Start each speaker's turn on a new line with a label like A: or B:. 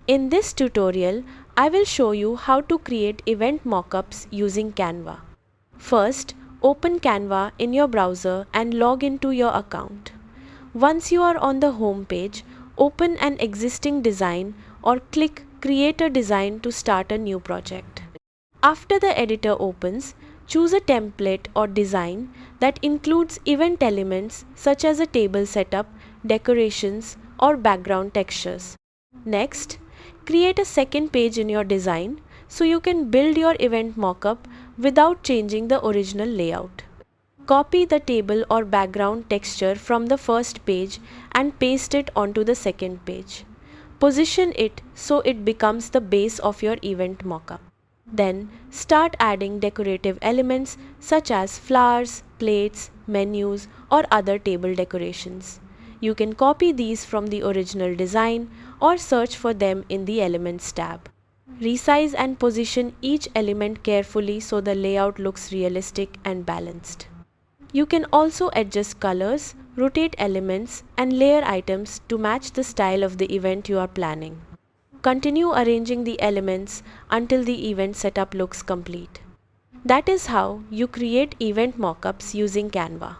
A: In this tutorial, I will show you how to create event mockups using Canva. First, open Canva in your browser and log into your account. Once you are on the home page, open an existing design or click Create a Design to start a new project. After the editor opens, choose a template or design that includes event elements such as a table setup, decorations, or background textures. Next, create a second page in your design so you can build your event mockup without changing the original layout. Copy the table or background texture from the first page and paste it onto the second page. Position it so it becomes the base of your event mockup. Then start adding decorative elements such as flowers, plates, menus, or other table decorations. You can copy these from the original design or search for them in the Elements tab. Resize and position each element carefully so the layout looks realistic and balanced. You can also adjust colors, rotate elements, and layer items to match the style of the event you are planning. Continue arranging the elements until the event setup looks complete. That is how you create event mockups using Canva.